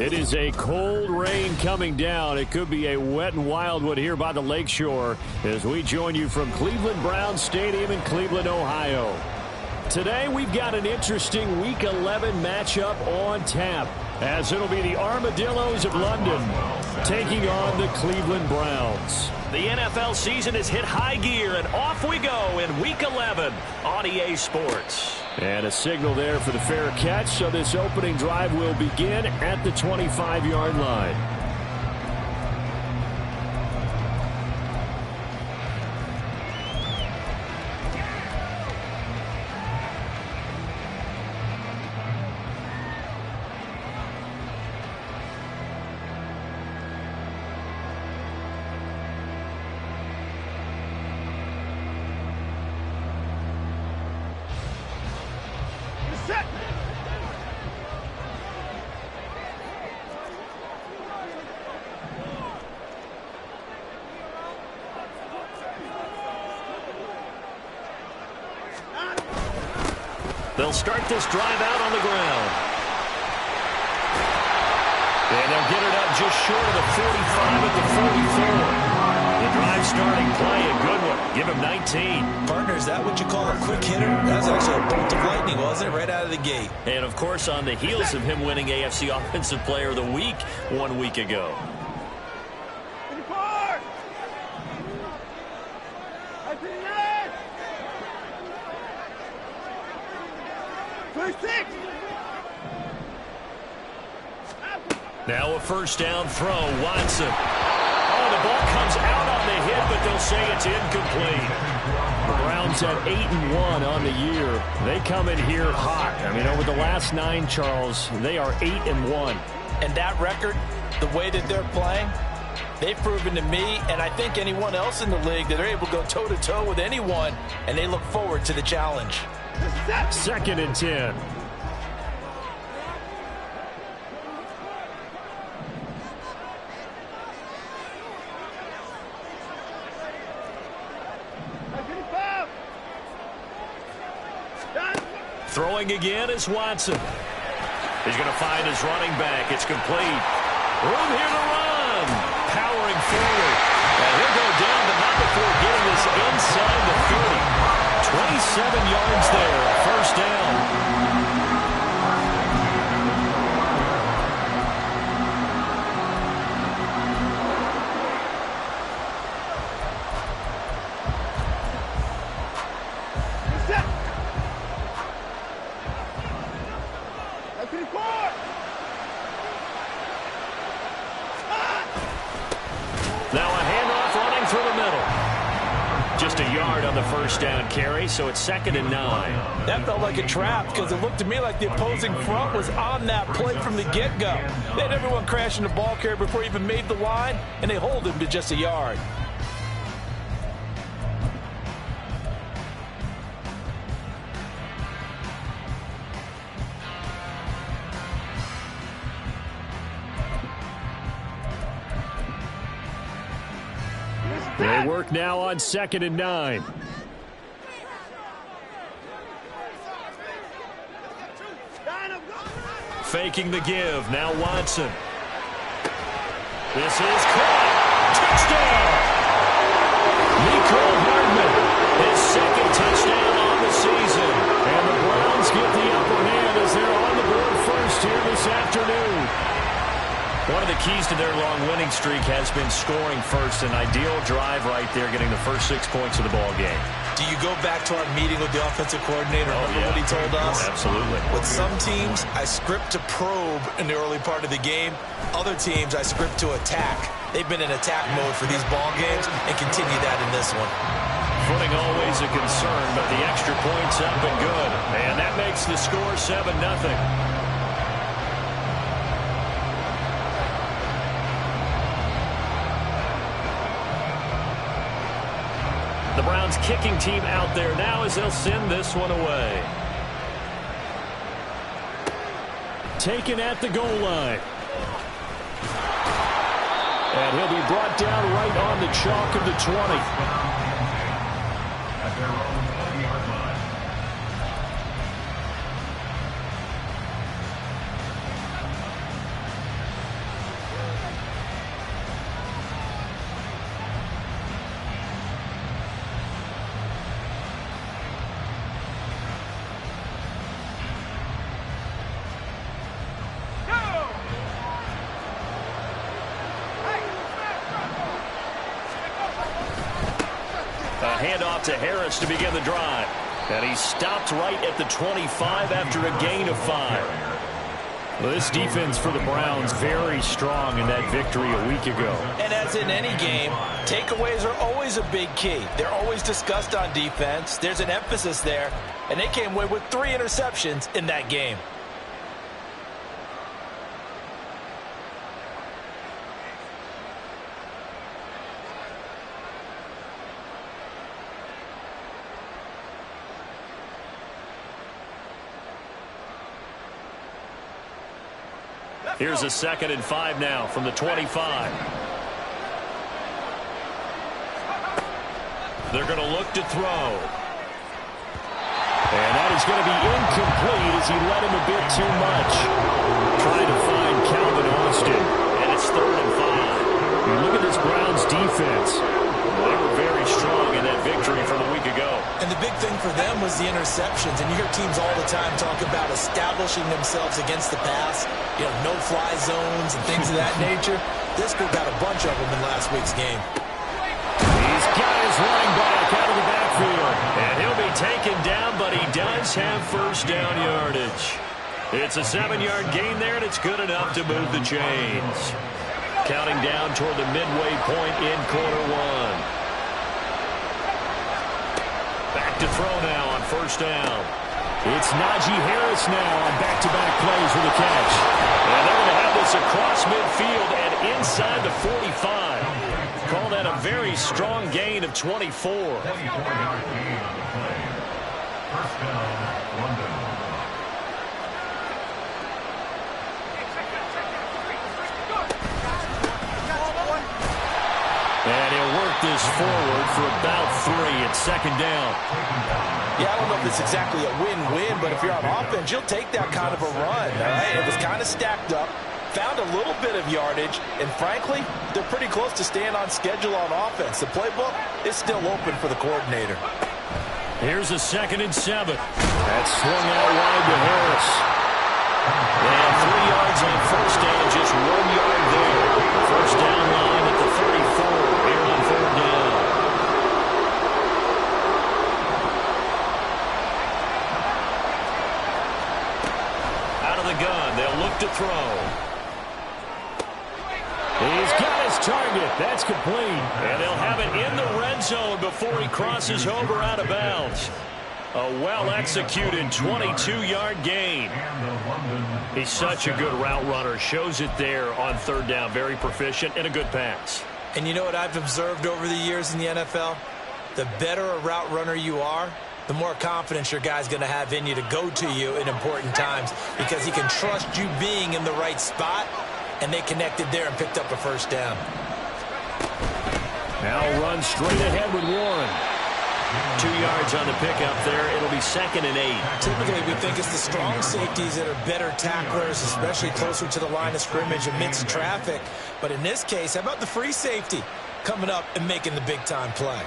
It is a cold rain coming down. It could be a wet and wild one here by the lakeshore as we join you from Cleveland Browns Stadium in Cleveland, Ohio. Today we've got an interesting Week 11 matchup on tap as it'll be the Armadillos of London taking on the Cleveland Browns. The NFL season has hit high gear, and off we go in Week 11 on EA Sports. And a signal there for the fair catch, so this opening drive will begin at the 25-yard line. They'll start this drive out on the ground. And they'll get it up just short of the 45 at the 44. The drive starting play, a good one. Give him 19. Partner, is that what you call a quick hitter? That's actually a bolt of lightning, wasn't it? Right out of the gate. And, of course, on the heels of him winning AFC Offensive Player of the Week 1 week ago. Now a first down throw, Watson. Oh, the ball comes out on the hit, but they'll say it's incomplete. The Browns at 8-1 on the year. They come in here hot. I mean, over the last 9, Charles, they are 8-1. And that record, the way that they're playing, they've proven to me, and I think anyone else in the league, that they're able to go toe-to-toe with anyone, and they look forward to the challenge. 2nd and 10. Throwing again is Watson. He's going to find his running back. It's complete. Room here to run. Powering forward. And he'll go down, but not before getting this inside the 30. 27 yards there. First down. First down carry, so it's 2nd and 9. That felt like a trap because it looked to me like the opposing front was on that play from the get-go. They had everyone crashing the ball carrier before he even made the line, and they hold him to just a yard. They work now on 2nd and 9. Faking the give. Now Watson. This is caught. Touchdown. Mecole Hardman. His 2nd touchdown on the season. And the Browns get the upper hand as they're on the board first here this afternoon. One of the keys to their long winning streak has been scoring first. An ideal drive right there, getting the first 6 points of the ball game. Do you go back to our meeting with the offensive coordinator? Remember what he told us? Absolutely. With some teams, I script to probe in the early part of the game. Other teams, I script to attack. They've been in attack mode for these ball games and continue that in this one. Footing always a concern, but the extra points up and good. And that makes the score 7-0. The Browns kicking team out there now as they'll send this one away. Taken at the goal line. And he'll be brought down right on the chalk of the 20. hand off to Harris to begin the drive. And he stopped right at the 25 after a gain of 5. Well, this defense for the Browns very strong in that victory a week ago. And as in any game, takeaways are always a big key. They're always discussed on defense. There's an emphasis there, and they came away with 3 interceptions in that game. Here's a 2nd and 5 now from the 25. They're going to look to throw. And that is going to be incomplete as he led him a bit too much. Trying to find Calvin Austin. And it's 3rd and 5. You look at this Browns defense. They were very strong in that victory from a week ago. And the big thing for them was the interceptions. And you hear teams all the time talk about establishing themselves against the pass. You know, no-fly zones and things of that nature. This group got a bunch of them in last week's game. He's got his running back out of the backfield. And he'll be taken down, but he does have first down yardage. It's a 7-yard gain there, and it's good enough to move the chains. Counting down toward the midway point in quarter 1. Back to throw now on first down. It's Najee Harris now on back-to-back plays with a catch. And they're going to have this across midfield and inside the 45. Call that a very strong gain of 24. And he'll work this forward for about 3 at 2nd down. Yeah, I don't know if it's exactly a win-win, but if you're on offense, you'll take that kind of a run. All right? It was kind of stacked up, found a little bit of yardage, and frankly, they're pretty close to staying on schedule on offense. The playbook is still open for the coordinator. Here's a 2nd and 7. That's swung out wide to Harris. And 3 yards on first down, just 1 yard there. First down line at the 34 here on 3rd down. Out of the gun, they'll look to throw. He's got his target. That's complete. And they'll have it in the red zone before he crosses over out of bounds. A well-executed 22-yard gain. He's such a good route runner. Shows it there on 3rd down. Very proficient and a good pass. And you know what I've observed over the years in the NFL? The better a route runner you are, the more confidence your guy's going to have in you to go to you in important times because he can trust you being in the right spot, and they connected there and picked up a first down. Now run straight ahead with Warren. 2 yards on the pickup there. It'll be 2nd and 8. Typically, we think it's the strong safeties that are better tacklers, especially closer to the line of scrimmage amidst traffic. But in this case, how about the free safety coming up and making the big-time play?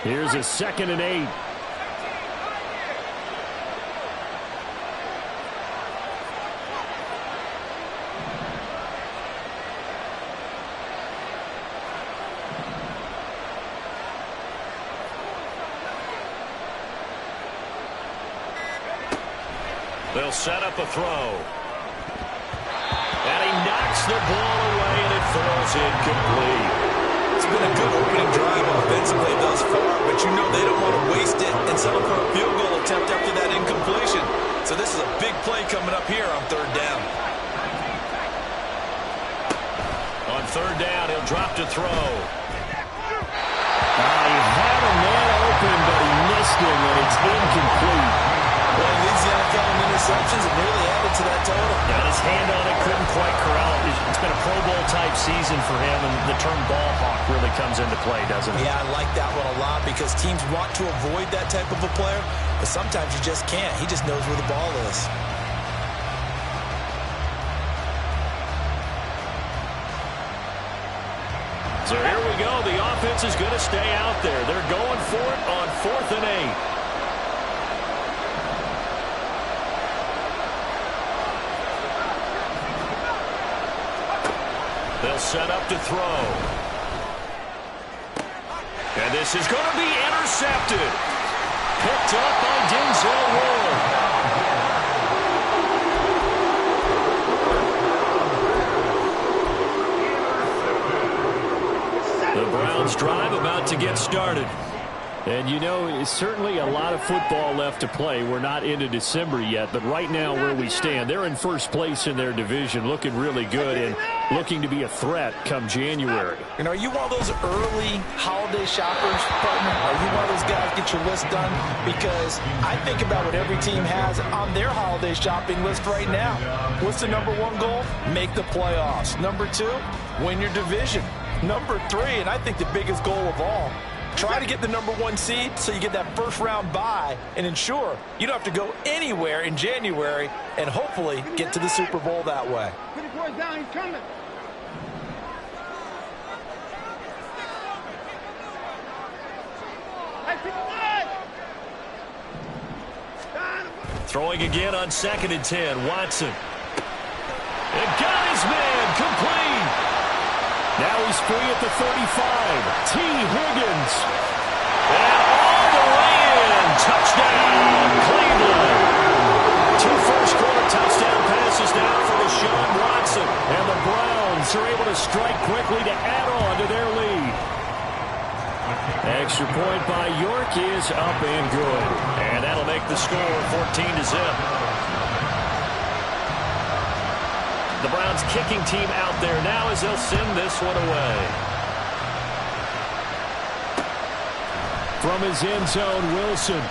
Here's a 2nd and 8. They'll set up a throw. And he knocks the ball away, and it falls incomplete. It's been a good opening drive offensively thus far, but you know they don't want to waste it and settle for a field goal attempt after that incompletion. So this is a big play coming up here on 3rd down. On 3rd down, he'll drop to throw. He had a man open, but he missed him, and it's incomplete. Well, he leads the NFL in interceptions and nearly added to that total. Got his hand on it, couldn't quite corral it. It's been a Pro Bowl-type season for him, and the term ball hawk really comes into play, doesn't it? Yeah, I like that one a lot because teams want to avoid that type of a player, but sometimes you just can't. He just knows where the ball is. So here we go. The offense is going to stay out there. They're going for it on 4th and 8. They'll set up to throw. And this is going to be intercepted. Picked up by Denzel Ward. The Browns drive about to get started. And, you know, it's certainly a lot of football left to play. We're not into December yet, but right now where we stand, they're in first place in their division, looking really good and looking to be a threat come January. And are you one of those early holiday shoppers, partner? Are you one of those guys get your list done? Because I think about what every team has on their holiday shopping list right now. What's the number one goal? Make the playoffs. Number two, win your division. Number three, and I think the biggest goal of all, try to get the number one seed so you get that first round bye and ensure you don't have to go anywhere in January and hopefully get to the Super Bowl that way. Put it towards down, he's coming. Throwing again on 2nd and 10. Watson. And got his man complete. Now he's free at the 35. T. Higgins. And all the way in. Touchdown, Cleveland. 2 first-quarter touchdown passes now for Deshaun Watson. And the Browns are able to strike quickly to add on to their lead. Extra point by York is up and good. And that'll make the score 14-0. The Browns kicking team out there now as they'll send this one away. From his end zone, Wilson.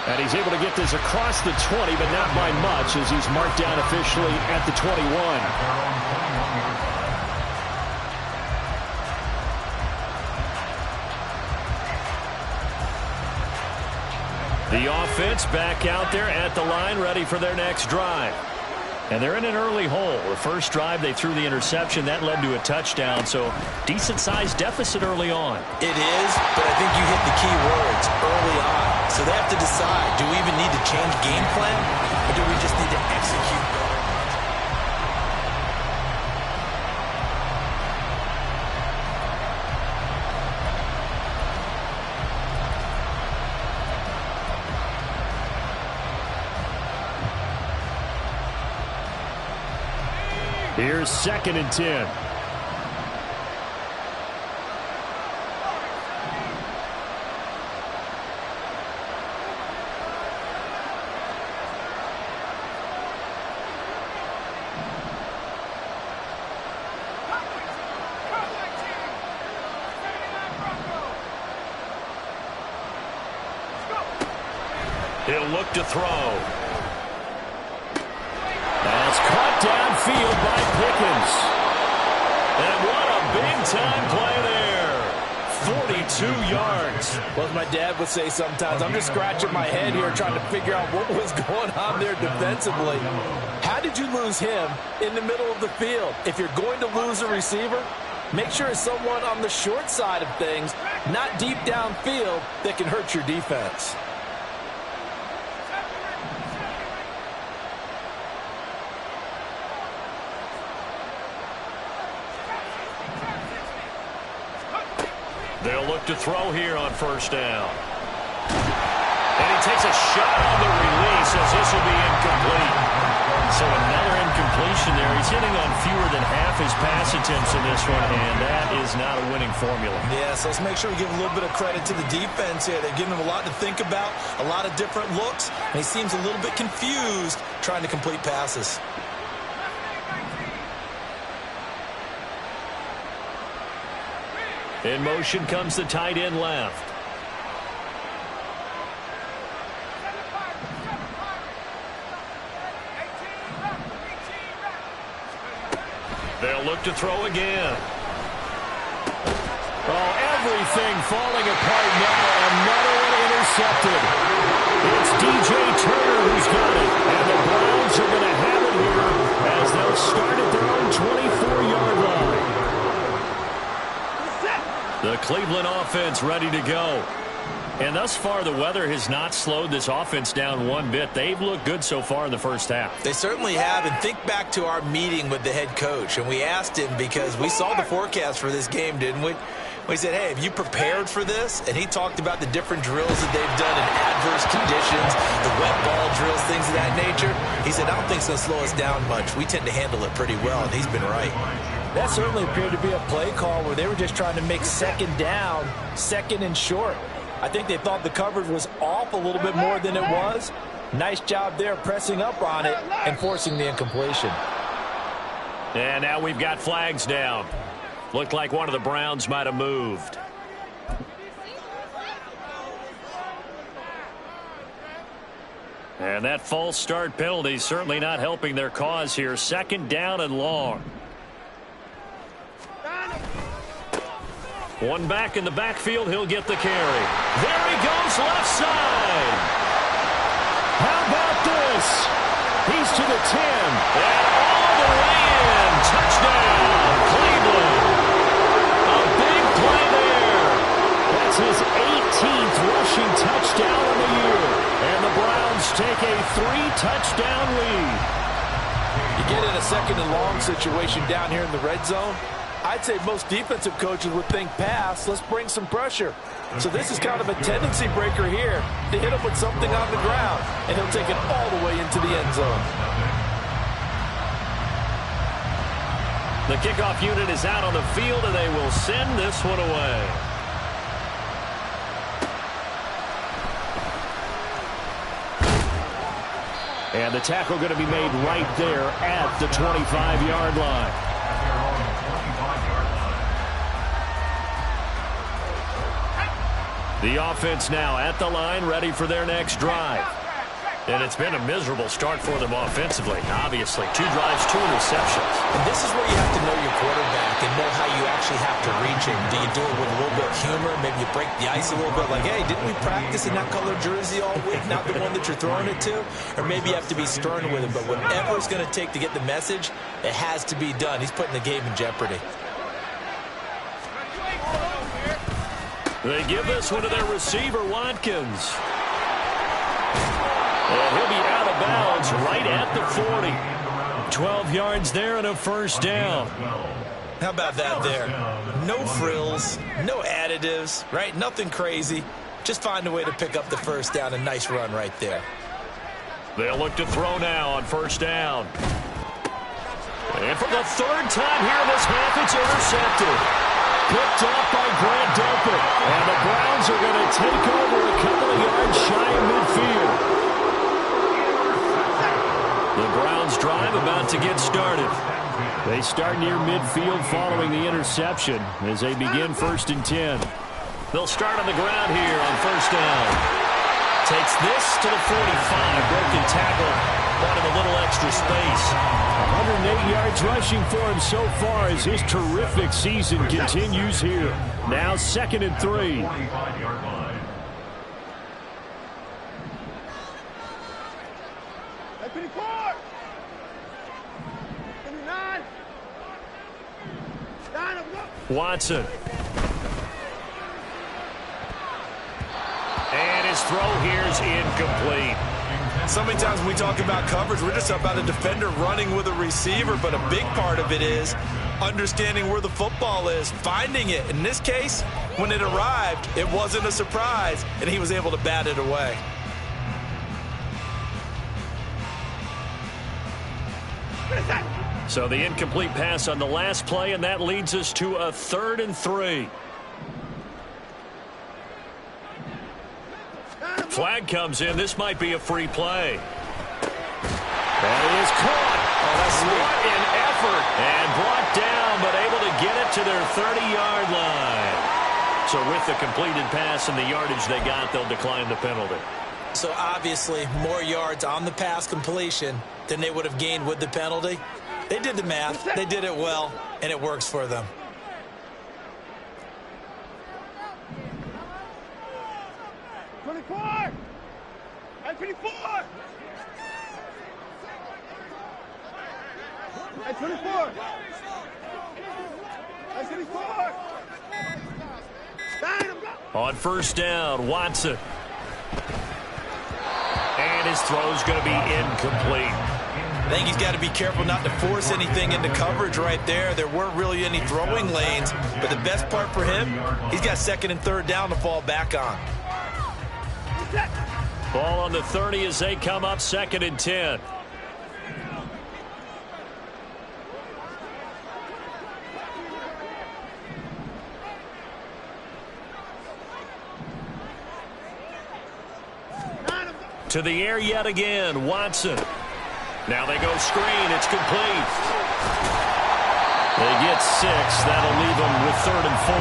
And he's able to get this across the 20, but not by much as he's marked down officially at the 21. The offense back out there at the line, ready for their next drive. And they're in an early hole. The first drive, they threw the interception. That led to a touchdown, so decent-sized deficit early on. It is, but I think you hit the key words early on. So they have to decide, do we even need to change game plan, or do we just need to execute? Here's 2nd and 10. He'll look to throw. That's caught downfield by Pickens. And what a big-time play there. 42 yards. Well, as my dad would say sometimes, I'm just scratching my head here trying to figure out what was going on there defensively. How did you lose him in the middle of the field? If you're going to lose a receiver, make sure it's someone on the short side of things, not deep downfield, that can hurt your defense. They'll look to throw here on first down. And he takes a shot on the release as this will be incomplete. So another incompletion there. He's hitting on fewer than half his pass attempts in this one, and that is not a winning formula. Yeah, so let's make sure we give a little bit of credit to the defense here. They've given him a lot to think about, a lot of different looks, and he seems a little bit confused trying to complete passes. In motion comes the tight end left. They'll look to throw again. Oh, everything falling apart now. Another one intercepted. It's DJ Turner who's got it. And the Browns are going to have it here as they'll start at their own 24-yard line. The Cleveland offense ready to go. And thus far, the weather has not slowed this offense down one bit. They've looked good so far in the first half. They certainly have. And think back to our meeting with the head coach. And we asked him because we saw the forecast for this game, didn't we? Well, he said, hey, have you prepared for this? And he talked about the different drills that they've done in adverse conditions, the wet ball drills, things of that nature. He said, I don't think it's going to slow us down much. We tend to handle it pretty well, and he's been right. That certainly appeared to be a play call where they were just trying to make second down, second and short. I think they thought the coverage was off a little bit more than it was. Nice job there pressing up on it and forcing the incompletion. And now we've got flags down. Looked like one of the Browns might have moved. And that false start penalty certainly not helping their cause here. Second down and long. One back in the backfield. He'll get the carry. There he goes, left side. How about this? He's to the 10. And all the way in. Touchdown, Cleveland. A big play there. That's his 18th rushing touchdown of the year. And the Browns take a 3-touchdown lead. You get in a second and long situation down here in the red zone. I'd say most defensive coaches would think pass. Let's bring some pressure. So this is kind of a tendency breaker here to hit him with something on the ground. And he'll take it all the way into the end zone. The kickoff unit is out on the field, and they will send this one away. And the tackle going to be made right there at the 25-yard line. The offense now at the line, ready for their next drive. And it's been a miserable start for them offensively. Obviously, 2 drives, 2 interceptions. And this is where you have to know your quarterback and know how you actually have to reach him. Do you do it with a little bit of humor? Maybe you break the ice a little bit like, hey, didn't we practice in that colored jersey all week, not the one that you're throwing it to? Or maybe you have to be stern with him. But whatever it's going to take to get the message, it has to be done. He's putting the game in jeopardy. They give this one to their receiver, Watkins. And he'll be out of bounds right at the 40. 12 yards there and a first down. How about that there? No frills, no additives, right? Nothing crazy. Just find a way to pick up the first down. A nice run right there. They'll look to throw now on first down. And for the 3rd time here in this half, it's intercepted. Picked off by Grant Delpit. And the Browns are going to take over a couple of yards shy of midfield. The Browns drive about to get started. They start near midfield following the interception as they begin 1st and 10. They'll start on the ground here on first down. Takes this to the 45. Broken tackle. Bought him a little extra space. 108 yards rushing for him so far as his terrific season continues here. Now 2nd and 3. Watson. And his throw here is incomplete. So many times when we talk about coverage, we're just about a defender running with a receiver, but a big part of it is understanding where the football is, finding it. In this case, when it arrived, it wasn't a surprise, and he was able to bat it away. So the incomplete pass on the last play, and that leads us to a 3rd and 3. Flag comes in. This might be a free play. That is caught. Oh, that's what an effort. And brought down, but able to get it to their 30-yard line. So with the completed pass and the yardage they got, they'll decline the penalty. So obviously, more yards on the pass completion than they would have gained with the penalty. They did the math. They did it well, and it works for them. At 24! At 24! At 24! On first down, Watson. And his throw's going to be incomplete. I think he's got to be careful not to force anything into coverage right there. There weren't really any throwing lanes, but the best part for him, he's got second and third down to fall back on. Ball on the 30 as they come up 2nd and 10. To the air yet again, Watson. Now they go screen. It's complete. They get 6. That'll leave them with 3rd and 4.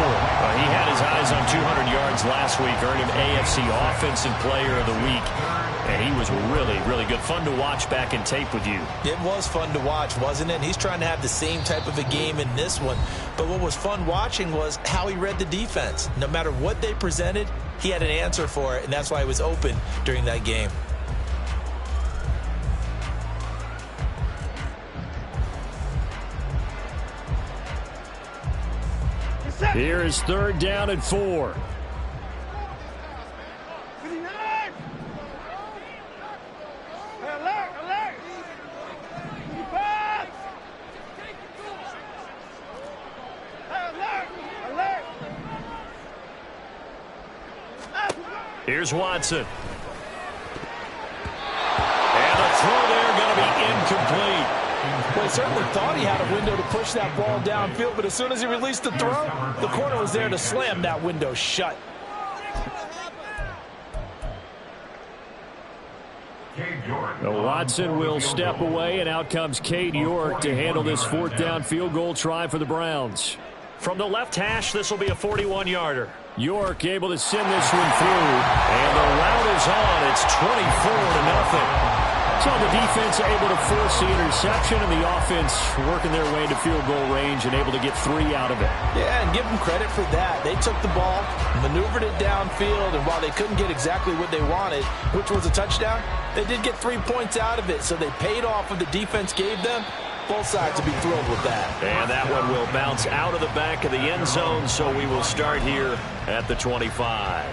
He had his eyes on 200 yards last week. Earned him AFC Offensive Player of the Week. And he was really, really good. Fun to watch back in tape with you. It was fun to watch, wasn't it? He's trying to have the same type of a game in this one. But what was fun watching was how he read the defense. No matter what they presented, he had an answer for it, and that's why he was open during that game. Here is 3rd down and 4. 59. Alert, alert. 55. Alert, alert. Here's Watson. And the throw there going to be incomplete. Well, he certainly thought he had a window to push that ball downfield, but as soon as he released the throw, the corner was there to slam that window shut. Watson will step away, and out comes Cade York to handle this 4th down field goal try for the Browns. From the left hash, this will be a 41-yarder. York able to send this one through, and the route is on. It's 24-0. So the defense able to force the interception, and the offense working their way into field goal range and able to get 3 out of it. Yeah, and give them credit for that. They took the ball, maneuvered it downfield, and while they couldn't get exactly what they wanted, which was a touchdown, they did get 3 points out of it, so they paid off what the defense gave them. Both sides will be thrilled with that. And that one will bounce out of the back of the end zone, so we will start here at the 25.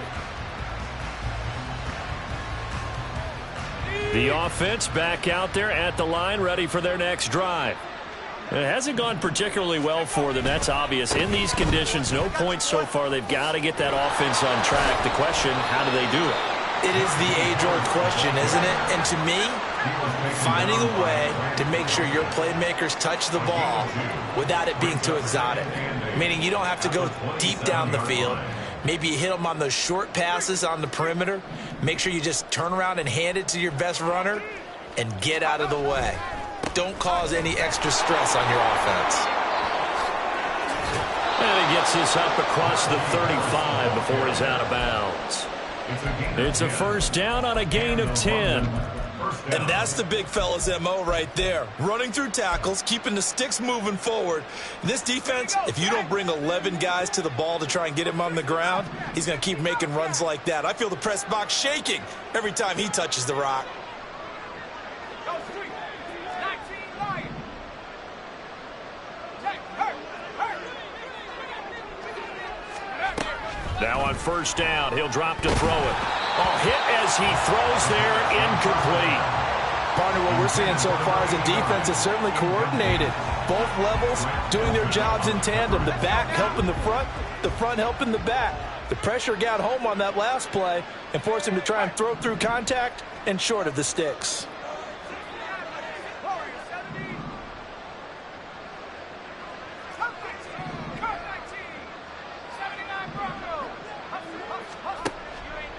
The offense back out there at the line, ready for their next drive. It hasn't gone particularly well for them. That's obvious. In these conditions, no points so far. They've got to get that offense on track. The question, how do they do it? It is the age-old question, isn't it? And to me, finding a way to make sure your playmakers touch the ball without it being too exotic. Meaning you don't have to go deep down the field. Maybe you hit them on those short passes on the perimeter. Make sure you just turn around and hand it to your best runner and get out of the way. Don't cause any extra stress on your offense. And he gets this up across the 35 before he's out of bounds. It's a 1st down on a gain of 10. And that's the big fella's MO right there. Running through tackles, keeping the sticks moving forward. This defense, if you don't bring 11 guys to the ball to try and get him on the ground, he's going to keep making runs like that. I feel the press box shaking every time he touches the rock. Now on 1st down, he'll drop to throw it. Oh, hit as he throws there, incomplete. Partner, what we're seeing so far as a defense is certainly coordinated. Both levels doing their jobs in tandem. The back helping the front helping the back. The pressure got home on that last play and forced him to try and throw through contact and short of the sticks.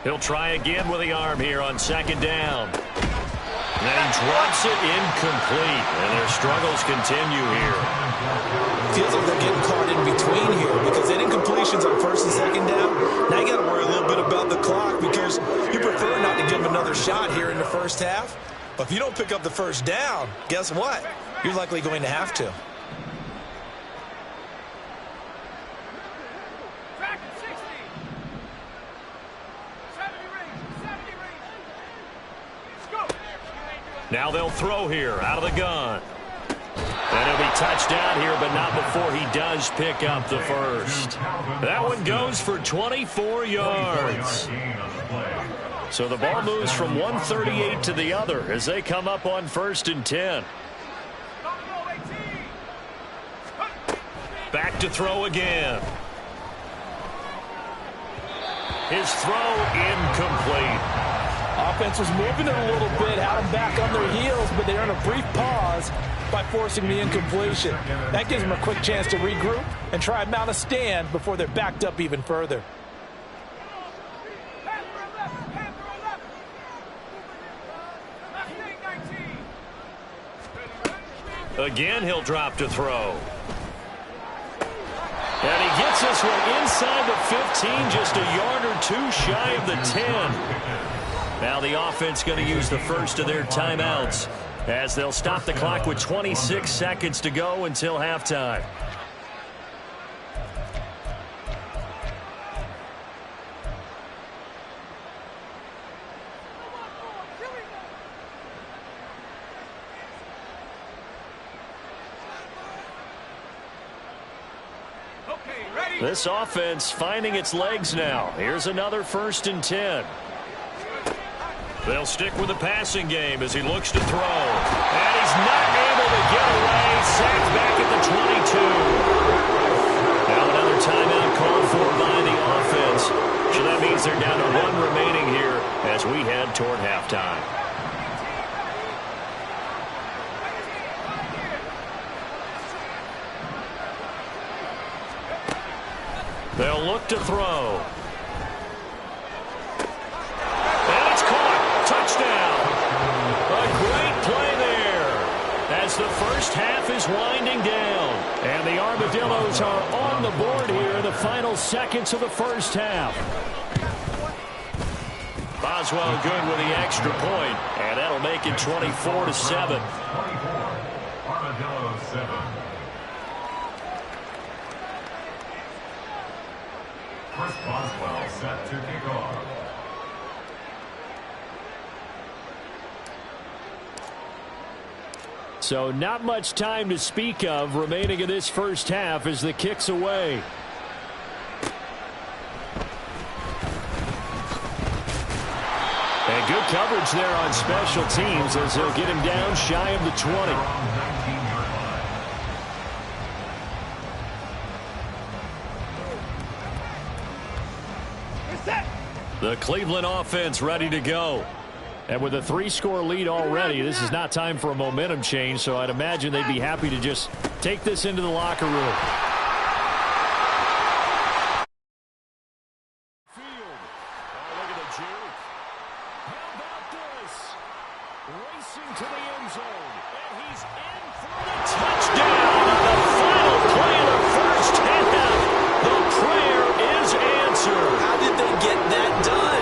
He'll try again with the arm here on 2nd down. And then he drops it incomplete. And their struggles continue here. Feels like they're getting caught in between here because they didn't completions on 1st and 2nd down. Now you got to worry a little bit about the clock because you prefer not to give them another shot here in the 1st half. But if you don't pick up the 1st down, guess what? You're likely going to have to. Now they'll throw here out of the gun. And he'll be touchdown here, but not before he does pick up the 1st. That one goes for 24 yards. So the ball moves from 138 to the other as they come up on 1st and 10. Back to throw again. His throw incomplete. Offense was moving it a little bit, had them back on their heels, but they earned a brief pause by forcing the incompletion. That gives them a quick chance to regroup and try and mount a stand before they're backed up even further. Again, he'll drop to throw. And he gets this one inside the 15, just a yard or two shy of the 10. Now the offense going to use the first of their timeouts as they'll stop the clock with 26 seconds to go until halftime. This offense finding its legs now. Here's another 1st and 10. They'll stick with the passing game as he looks to throw. And he's not able to get away. Sacked back at the 22. Now another timeout called for by the offense. So that means they're down to 1 remaining here as we head toward halftime. They'll look to throw. And it's caught. Touchdown. A great play there as the first half is winding down. And the Armadillos are on the board here in the final seconds of the first half. Boswell good with the extra point, and that'll make it 24-7. Armadillos 7. Chris Boswell set to kick off. So not much time to speak of remaining in this first half as the kick's away. And good coverage there on special teams as they'll get him down shy of the 20. The Cleveland offense ready to go. And with a 3-score lead already, this is not time for a momentum change, so I'd imagine they'd be happy to just take this into the locker room. Field. Oh, look at the juke. How about this? Racing to the end zone. And he's in for the touchdown. The final play of the first half. The prayer is answered. How did they get that done?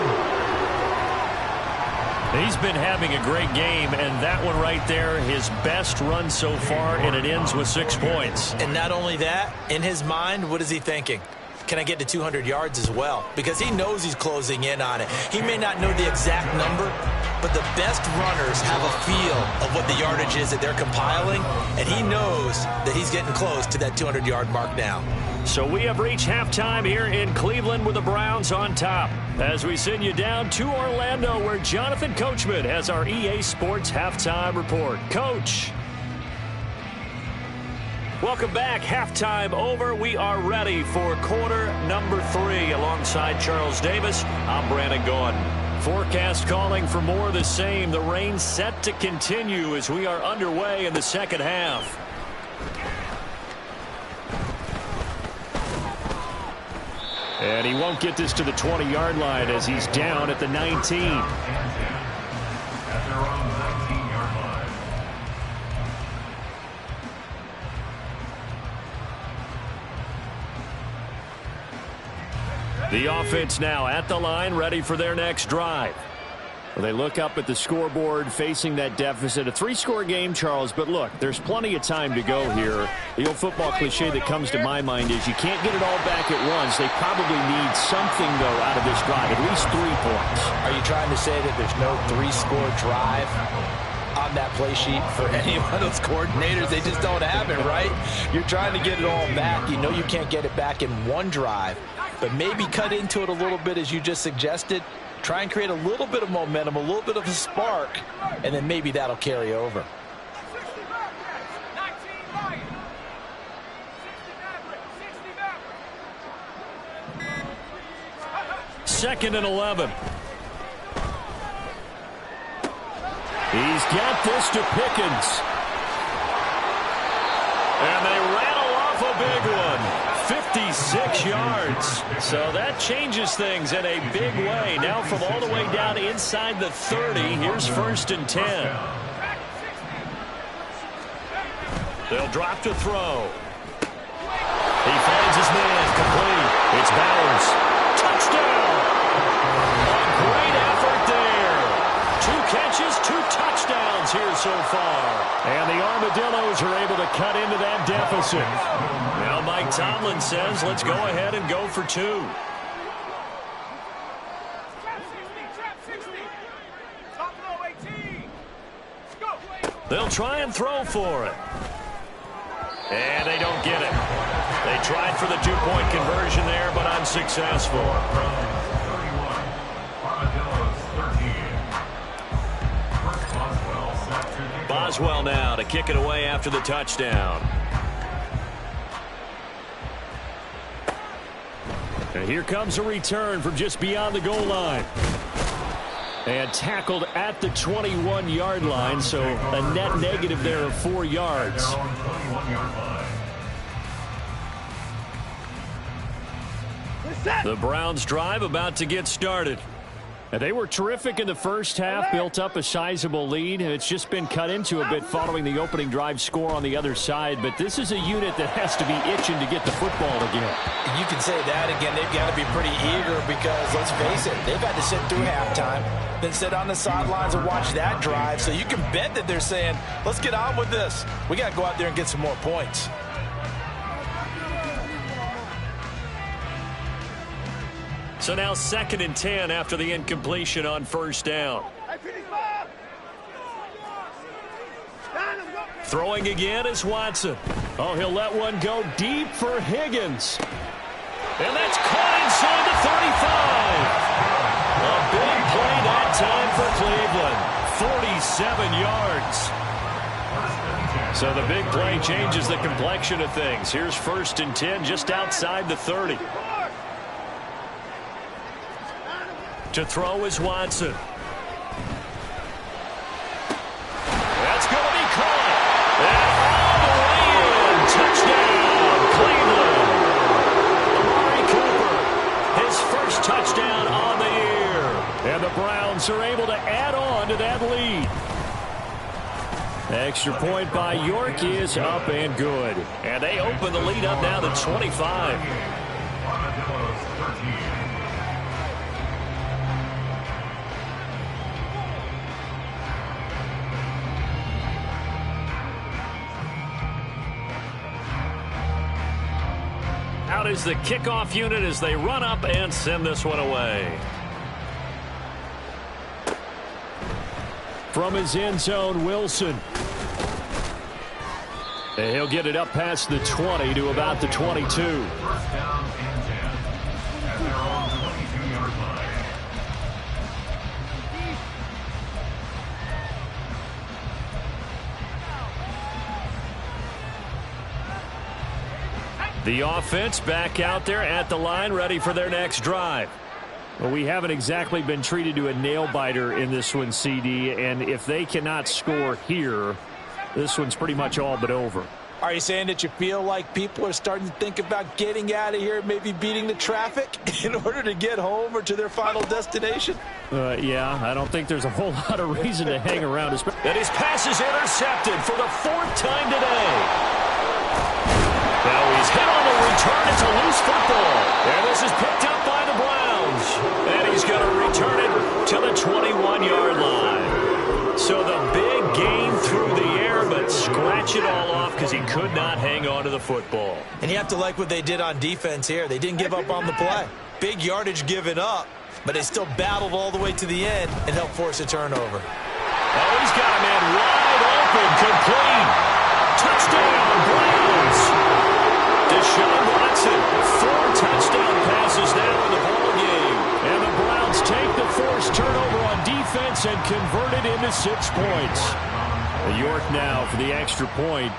He's been having a great game, and that one right there, his best run so far, and it ends with 6 points. And not only that, in his mind, what is he thinking? Can I get to 200 yards as well? Because he knows he's closing in on it. He may not know the exact number, but the best runners have a feel of what the yardage is that they're compiling, and he knows that he's getting close to that 200-yard mark now. So we have reached halftime here in Cleveland with the Browns on top. As we send you down to Orlando, where Jonathan Coachman has our EA Sports Halftime Report. Coach. Welcome back. Halftime over. We are ready for quarter number 3. Alongside Charles Davis, I'm Brandon Gordon. Forecast calling for more of the same. The rain set to continue as we are underway in the second half. And he won't get this to the 20-yard line as he's down at the 19. At their own 19-yard line. The offense now at the line, ready for their next drive. Well, they look up at the scoreboard facing that deficit. A 3-score game, Charles, but look, there's plenty of time to go here. The old football cliche that comes to my mind is you can't get it all back at once. They probably need something, though, out of this drive, at least 3 points. Are you trying to say that there's no 3-score drive on that play sheet for any one of those coordinators? They just don't have it, right? You're trying to get it all back. You know you can't get it back in one drive. but maybe cut into it a little bit as you just suggested. Try and create a little bit of momentum, a little bit of a spark, and then maybe that'll carry over. Second and 11. He's got this to Pickens. And they rattle off a big one. 56 yards. So that changes things in a big way. Now from all the way down inside the 30, here's 1st and 10. They'll drop to throw. He finds his man, complete. It's Bowers. Touchdown! A great effort there. 2 catches, 2 touchdowns here so far. And the Armadillos are able to cut into that deficit. Now Mike Tomlin says, let's go ahead and go for 2. They'll try and throw for it. And they don't get it. They tried for the 2-point conversion there, but unsuccessful. Boswell now to kick it away after the touchdown. And here comes a return from just beyond the goal line. And tackled at the 21-yard line, so a net negative there of 4 yards. The Browns drive about to get started. They were terrific in the first half, built up a sizable lead, and it's just been cut into a bit following the opening drive score on the other side. But this is a unit that has to be itching to get the football again. You can say that again. They've got to be pretty eager because, let's face it, they've had to sit through halftime, then sit on the sidelines and watch that drive. So you can bet that they're saying, let's get on with this. We got to go out there and get some more points. So now 2nd and 10 after the incompletion on 1st down. Throwing again is Watson. Oh, he'll let one go deep for Higgins. And that's caught inside the 35. A big play that time for Cleveland. 47 yards. So the big play changes the complexion of things. Here's 1st and 10 just outside the 30. To throw is Watson. That's going to be caught. And all the way in. Touchdown, Cleveland. Amari Cooper, his first touchdown on the year. And the Browns are able to add on to that lead. Extra point by York is up and good. And they open the lead up now to 25. Out is the kickoff unit as they run up and send this one away. From his end zone, Wilson. And he'll get it up past the 20 to about the 22. 1st down and 10. At their own 22-yard line. The offense back out there at the line, ready for their next drive. Well, we haven't exactly been treated to a nail-biter in this one, CD, and if they cannot score here, this one's pretty much all but over. Are you saying that you feel like people are starting to think about getting out of here, maybe beating the traffic in order to get home or to their final destination? Yeah, I don't think there's a whole lot of reason to hang around. And his pass is intercepted for the 4th time today. Now he's hit on the return. It's a loose football. And this is picked up by the Browns. And he's going to return it to the 21-yard line. So the big gain through the air, but scratch it all off because he could not hang on to the football. And you have to like what they did on defense here. They didn't give up on the play. Big yardage given up, but they still battled all the way to the end and helped force a turnover. Oh, he's got a man wide open, complete. Touchdown, Browns. Deshaun Watson, 4 touchdown passes now in the ballgame. And the Browns take the forced turnover on defense and convert it into 6 points. York now for the extra point.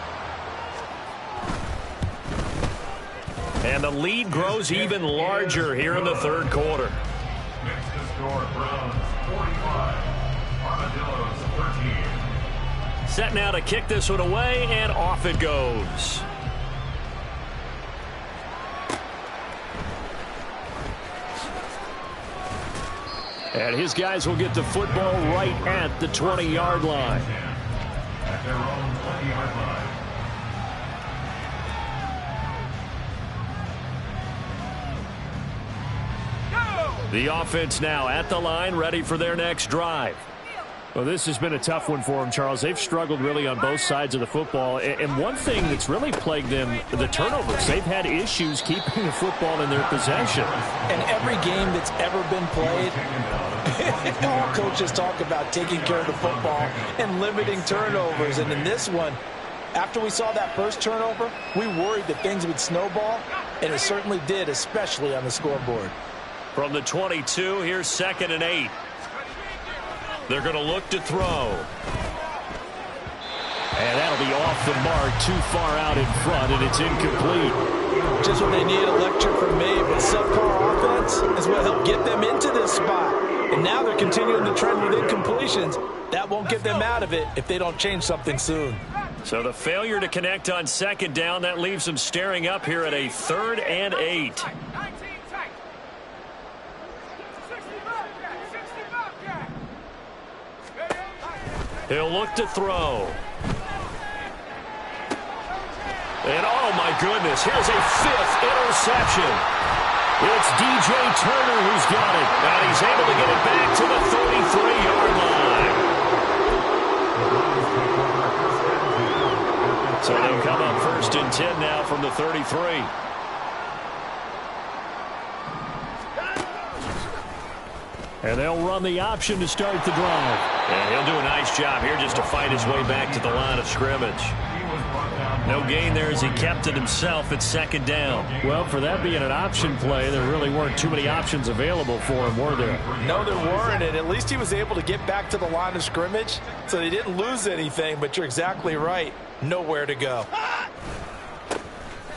And the lead grows even larger here in the third quarter. Makes the score Browns 45, Armadillos 13. Set now to kick this one away, and off it goes. And his guys will get the football right at the 20-yard line. At their own 20-yard line. The offense now at the line, ready for their next drive. Well, this has been a tough one for them, Charles. They've struggled really on both sides of the football. And one thing that's really plagued them, the turnovers. They've had issues keeping the football in their possession. And every game that's ever been played, all coaches talk about taking care of the football and limiting turnovers. And in this one, after we saw that first turnover, we worried that things would snowball, and it certainly did, especially on the scoreboard. From the 22, here's 2nd and 8. They're going to look to throw. And that'll be off the mark, too far out in front, and it's incomplete. Just when they need a lecture from me, but subpar offense is what helped get them into this spot. And now they're continuing the trend with incompletions. That won't get them out of it if they don't change something soon. So the failure to connect on 2nd down, that leaves them staring up here at a 3rd and 8. He'll look to throw. And oh my goodness, here's a 5th interception. It's DJ Turner who's got it. And he's able to get it back to the 33-yard line. So they'll come up 1st and 10 now from the 33. And they'll run the option to start the drive. And he'll do a nice job here just to fight his way back to the line of scrimmage. No gain there as he kept it himself at 2nd down. Well, for that being an option play, there really weren't too many options available for him, were there? No, there weren't, and at least he was able to get back to the line of scrimmage, so they didn't lose anything, but you're exactly right. Nowhere to go.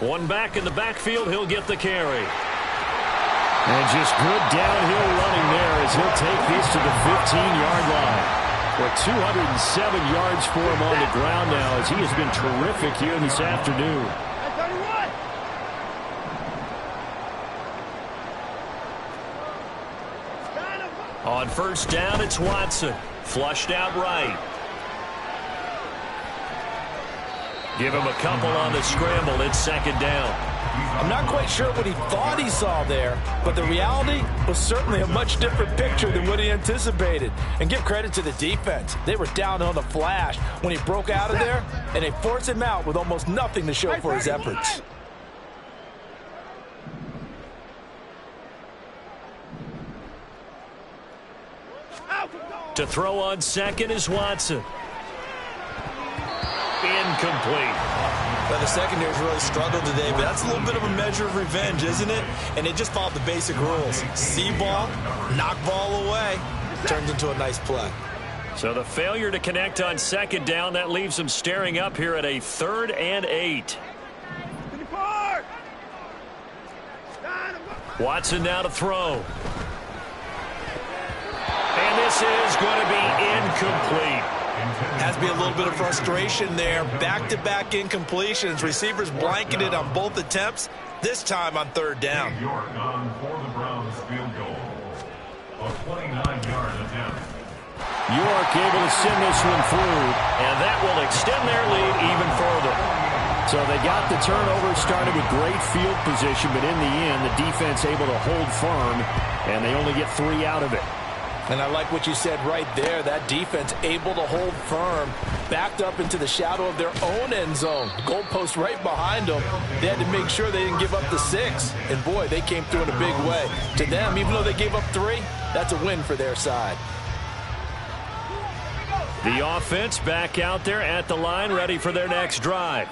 One back in the backfield, he'll get the carry. And just good downhill running there as he'll take this to the 15-yard line. Well, 207 yards for him on the ground now as he has been terrific here this afternoon. On 1st down, it's Watson. Flushed out right. Give him a couple on the scramble. It's 2nd down. I'm not quite sure what he thought he saw there, but the reality was certainly a much different picture than what he anticipated. And give credit to the defense. They were down on the flash when he broke out of there, and they forced him out with almost nothing to show for his efforts. To throw on 2nd is Watson. Incomplete. Well, the secondary's really struggled today, but that's a little bit of a measure of revenge, isn't it? And they just followed the basic rules. See ball, knock ball away. Turns into a nice play. So the failure to connect on 2nd down, that leaves them staring up here at a 3rd and 8. Watson now to throw. And this is going to be incomplete. Has to be a little bit of frustration there. Back-to-back incompletions. Receivers blanketed on both attempts, this time on 3rd down. York on for the Browns field goal. A 29-yard attempt. York able to send this one through. And that will extend their lead even further. So they got the turnover, started with great field position, but in the end, the defense able to hold firm, and they only get 3 out of it. And I like what you said right there. That defense able to hold firm, backed up into the shadow of their own end zone. Goalpost right behind them. They had to make sure they didn't give up the 6. And, boy, they came through in a big way. To them, even though they gave up 3, that's a win for their side. The offense back out there at the line, ready for their next drive.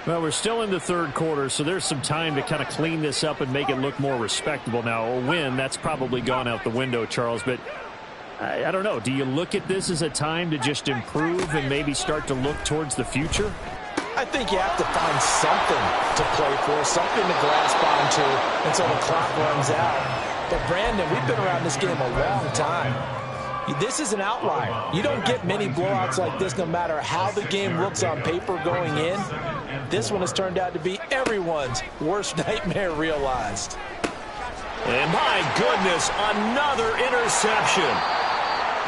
Well, we're still in the third quarter, so there's some time to kind of clean this up and make it look more respectable. Now, a win, that's probably gone out the window, Charles, but I don't know. Do you look at this as a time to just improve and maybe start to look towards the future? I think you have to find something to play for, something to grasp onto until the clock runs out. But, Brandon, we've been around this game a long time. This is an outlier. You don't get many blowouts like this no matter how the game looks on paper going in. This one has turned out to be everyone's worst nightmare realized. And my goodness, another interception.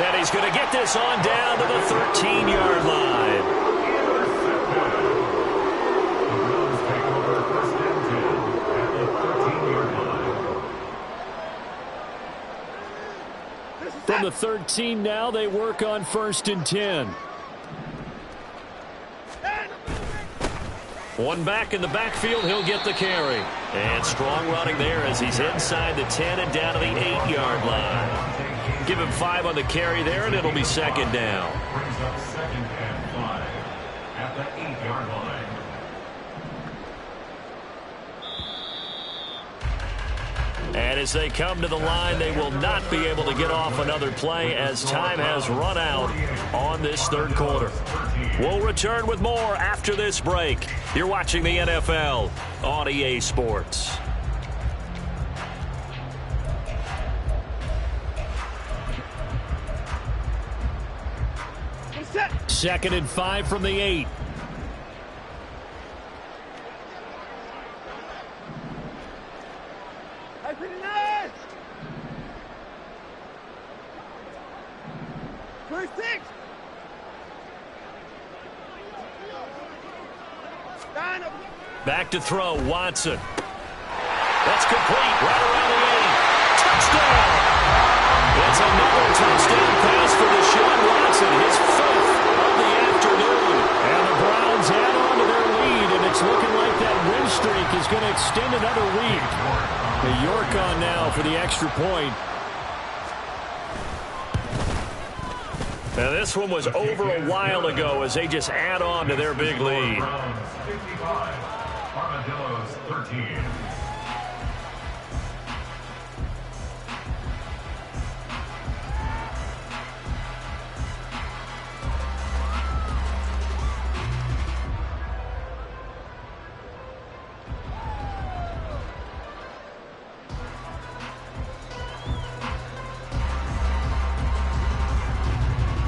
And he's going to get this on down to the 13-yard line. From the 13 now, they work on 1st and 10. One back in the backfield, he'll get the carry. And strong running there as he's inside the 10 and down to the 8-yard line. Give him 5 on the carry there, and it'll be 2nd down. Brings up 2nd and 5 at the 8-yard line. And as they come to the line, they will not be able to get off another play as time has run out on this third quarter. We'll return with more after this break. You're watching the NFL on EA Sports. Second and 5 from the 8. Back to throw, Watson. That's complete, right around the 8. Touchdown! It's another touchdown pass for Deshaun Watson, his 5th of the afternoon. And the Browns add on to their lead, and it's looking like that win streak is going to extend another week. The York on now for the extra point. Now this one was over a while ago as they just add on to their big lead. 55, Armadillos 13.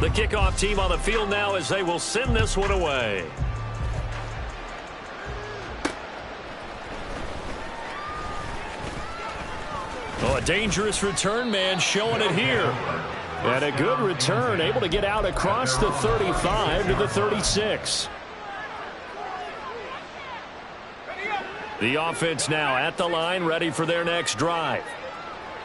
The kickoff team on the field now as they will send this one away. Oh, a dangerous return man showing it here. And a good return, able to get out across the 35 to the 36. The offense now at the line, ready for their next drive.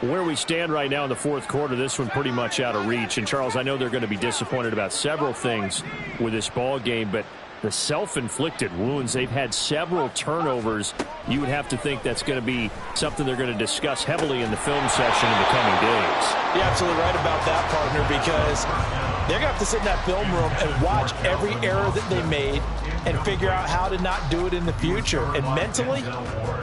Where we stand right now in the fourth quarter, this one pretty much out of reach. And, Charles, I know they're going to be disappointed about several things with this ball game, but the self-inflicted wounds, they've had several turnovers. You would have to think that's going to be something they're going to discuss heavily in the film session in the coming days. You're absolutely right about that, partner, because they're going to have to sit in that film room and watch every error that they made and figure out how to not do it in the future. And mentally,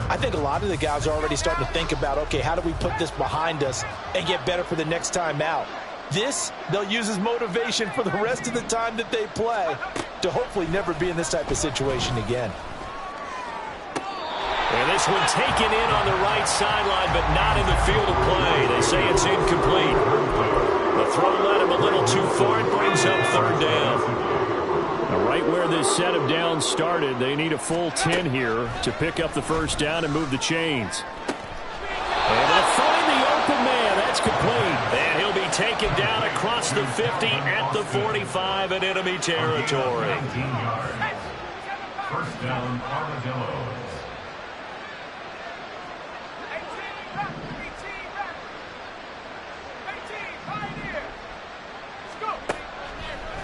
I think a lot of the guys are already starting to think about, okay, how do we put this behind us and get better for the next time out? This, they'll use as motivation for the rest of the time that they play to hopefully never be in this type of situation again. And this one taken in on the right sideline, but not in the field of play. They say it's incomplete. The throw led him a little too far. It brings up 3rd down. Now, right where this set of downs started, they need a full 10 here to pick up the first down and move the chains. And they'll find the open man. That's complete. And he'll be taken down across the 50 at the 45 in enemy territory. 19 yards. First down, Armadillos.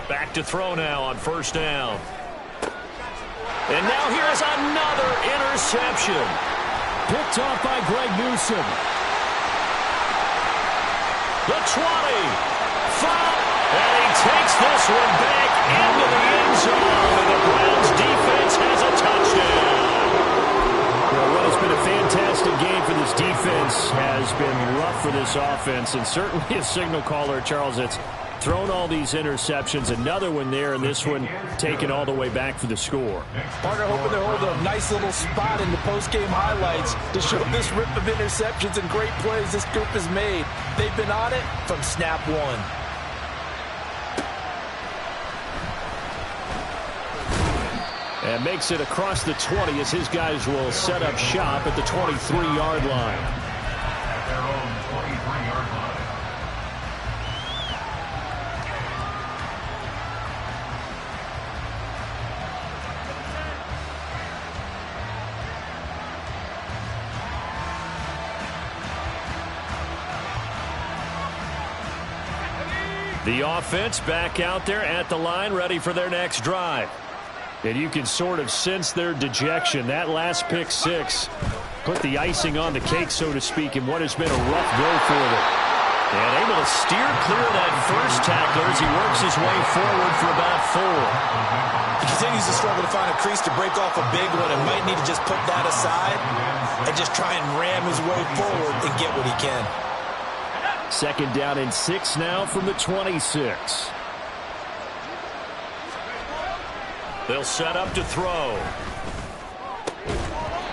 Back to throw now on 1st down. And now here's another interception. Picked off by Greg Newsome. The 20. 5. And he takes this one back into the end zone. And the Browns defense has a touchdown. weeks has been rough for this offense, and certainly a signal caller, Charles, that's thrown all these interceptions. Another one there, and this one taken all the way back for the score. Partner hoping they're holding a nice little spot in the post-game highlights to show this rip of interceptions and great plays this group has made. They've been on it from snap one. And makes it across the 20 as his guys will set up shop at the 23-yard line. At their own 23-yard line. The offense back out there at the line, ready for their next drive. And you can sort of sense their dejection. That last pick six put the icing on the cake, so to speak, in what has been a rough go for them. And able to steer clear of that first tackler as he works his way forward for about 4. He continues to struggle to find a crease to break off a big one and might need to just put that aside and just try and ram his way forward and get what he can. Second down and 6 now from the 26. They'll set up to throw.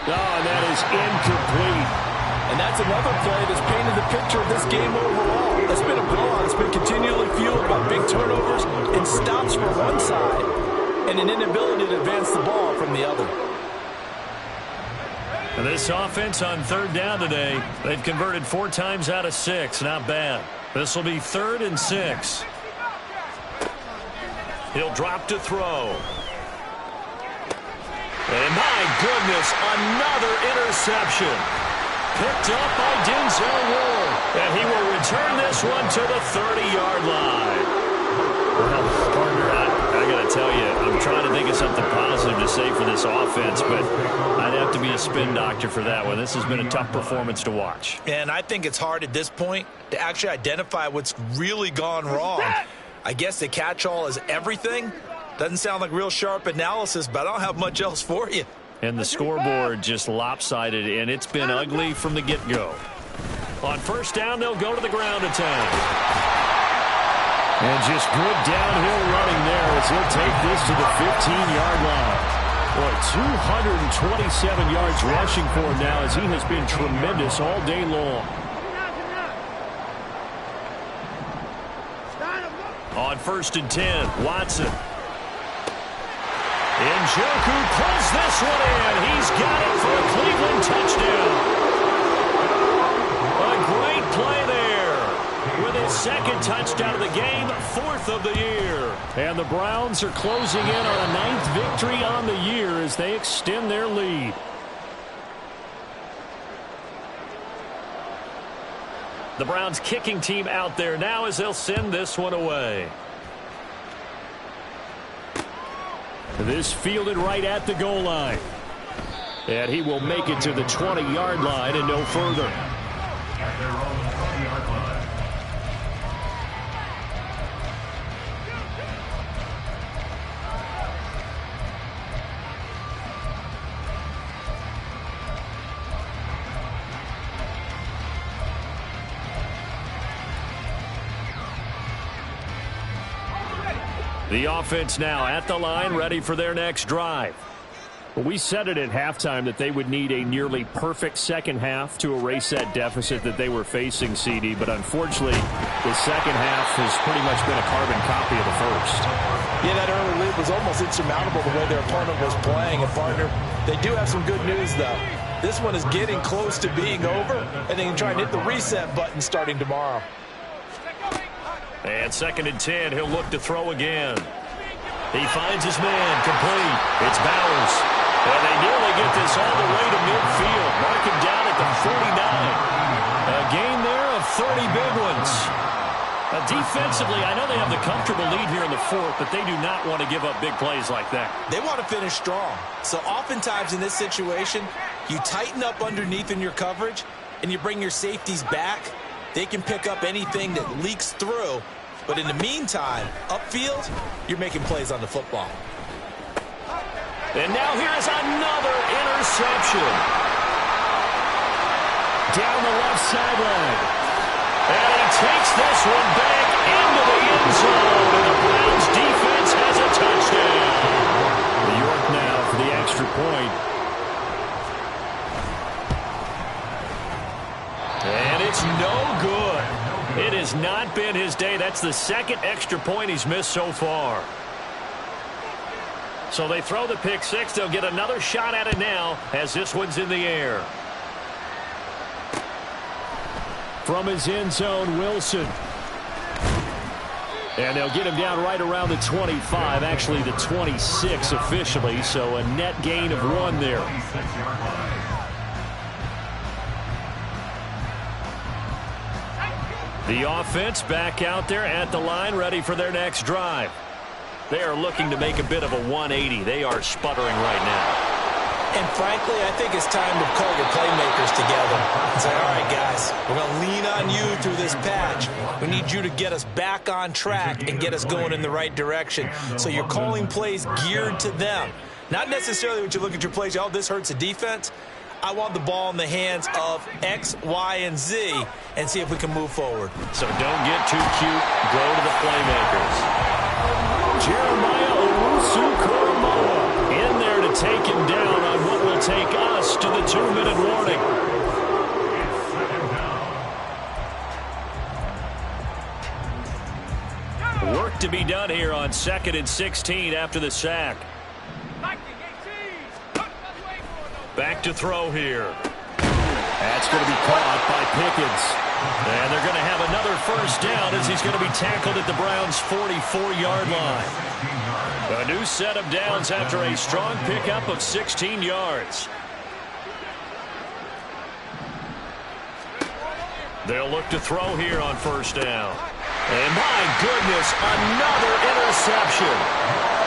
Oh, and that is incomplete. And that's another play that's painted the picture of this game overall. It's been a blowout. It's been continually fueled by big turnovers and stops from one side and an inability to advance the ball from the other. And this offense on third down today, they've converted 4 times out of 6. Not bad. This will be 3rd and 6. He'll drop to throw. And my goodness, another interception. Picked up by Denzel Ward. And he will return this one to the 30-yard line. Well, partner, I got to tell you, I'm trying to think of something positive to say for this offense, but I'd have to be a spin doctor for that one. This has been a tough performance to watch. And I think it's hard at this point to actually identify what's really gone wrong. I guess the catch-all is everything. Doesn't sound like real sharp analysis, but I don't have much else for you. And the scoreboard just lopsided, and it's been ugly from the get-go. On first down, they'll go to the ground attack. And just good downhill running there as he'll take this to the 15-yard line. Boy, 227 yards rushing for him now as he has been tremendous all day long. On first and 10, Watson. Njoku pulls this one in. He's got it for a Cleveland touchdown. A great play there. With his second touchdown of the game, 4th of the year. And the Browns are closing in on a 9th victory on the year as they extend their lead. The Browns kicking team out there now as they'll send this one away. This fielded right at the goal line. And he will make it to the 20-yard line and no further. At their own 20-yard line. The offense now at the line, ready for their next drive. We said it at halftime that they would need a nearly perfect second half to erase that deficit that they were facing, CD. But unfortunately, the second half has pretty much been a carbon copy of the first. Yeah, that early lead was almost insurmountable the way their opponent was playing. And, partner, they do have some good news, though. This one is getting close to being over, and they can try and hit the reset button starting tomorrow. And 2nd and 10, he'll look to throw again. He finds his man, complete. It's Bowers. And they nearly get this all the way to midfield. Mark him down at the 49. A gain there of 30 big ones. Defensively, I know they have the comfortable lead here in the 4th, but they do not want to give up big plays like that. They want to finish strong. So oftentimes in this situation, you tighten up underneath in your coverage, and you bring your safeties back. They can pick up anything that leaks through. But in the meantime, upfield, you're making plays on the football. And now here's another interception. down the left sideline. And he takes this one back into the end zone. And the Browns defense has a touchdown. York now for the extra point. And it's no good. It has not been his day. That's the second extra point he's missed so far. So they throw the pick six. They'll get another shot at it now as this one's in the air. From his end zone, Wilson. And they'll get him down right around the 25, actually the 26 officially, so a net gain of 1 there. The offense back out there at the line, ready for their next drive. They are looking to make a bit of a 180. They are sputtering right now. And frankly, I think it's time to call your playmakers together and say, all right, guys, we're going to lean on you through this patch. We need you to get us back on track and get us going in the right direction. So you're calling plays geared to them. Not necessarily when you look at your plays, oh, this hurts the defense. I want the ball in the hands of X, Y, and Z and see if we can move forward. So don't get too cute. Go to the playmakers. Jeremiah Owusu-Koramoah in there to take him down on what will take us to the 2-minute warning. Work to be done here on 2nd and 16 after the sack. Back to throw here. That's going to be caught by Pickens. And they're going to have another first down as he's going to be tackled at the Browns' 44-yard line. A new set of downs after a strong pickup of 16 yards. They'll look to throw here on first down. And my goodness, another interception.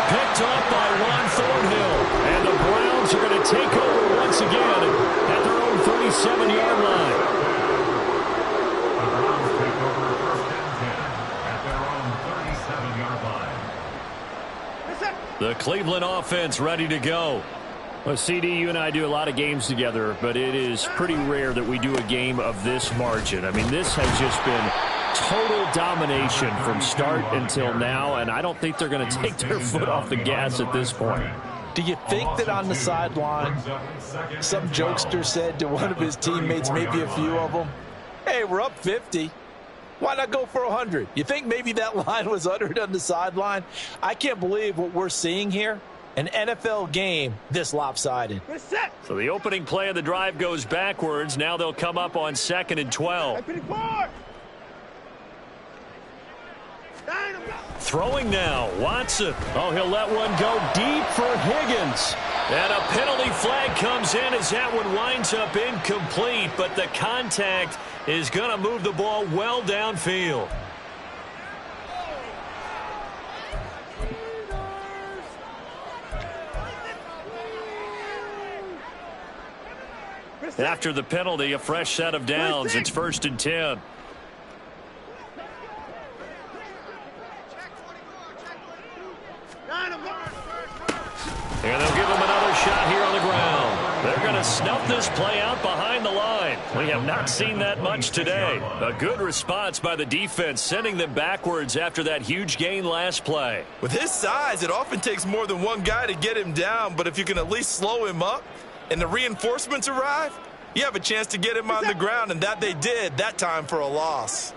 Picked off by Juan Thornhill. And the Browns are going to take over once again at their own 37-yard line. The Browns take over 1st and 10 at their own 37-yard line. The Cleveland offense ready to go. Well, CD, you and I do a lot of games together, but it is pretty rare that we do a game of this margin. I mean, this has just been total domination from start until now, and I don't think they're going to take their foot off the gas at this point. Do you think that on the sideline, some jokester said to one of his teammates, maybe a few of them, hey, we're up 50. Why not go for 100? You think maybe that line was uttered on the sideline? I can't believe what we're seeing here. An NFL game this lopsided. So the opening play of the drive goes backwards. Now they'll come up on 2nd and 12. Throwing now, Watson. Oh, he'll let one go deep for Higgins. And a penalty flag comes in as that one winds up incomplete, but the contact is going to move the ball well downfield. After the penalty, a fresh set of downs. It's 1st and 10. And they'll give him another shot here on the ground. They're going to snuff this play out behind the line. We have not seen that much today. A good response by the defense, sending them backwards after that huge gain last play. With his size, it often takes more than one guy to get him down, but if you can at least slow him up and the reinforcements arrive, you have a chance to get him on the ground, and that they did that time for a loss.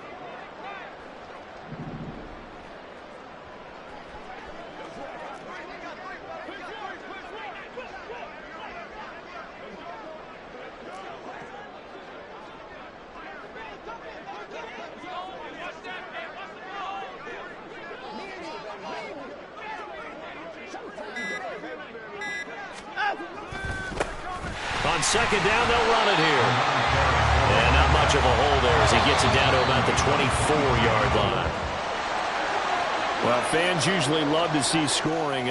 On 2nd down, they'll run it here. And not much of a hole there as he gets it down to about the 24-yard line. Well, fans usually love to see scoring.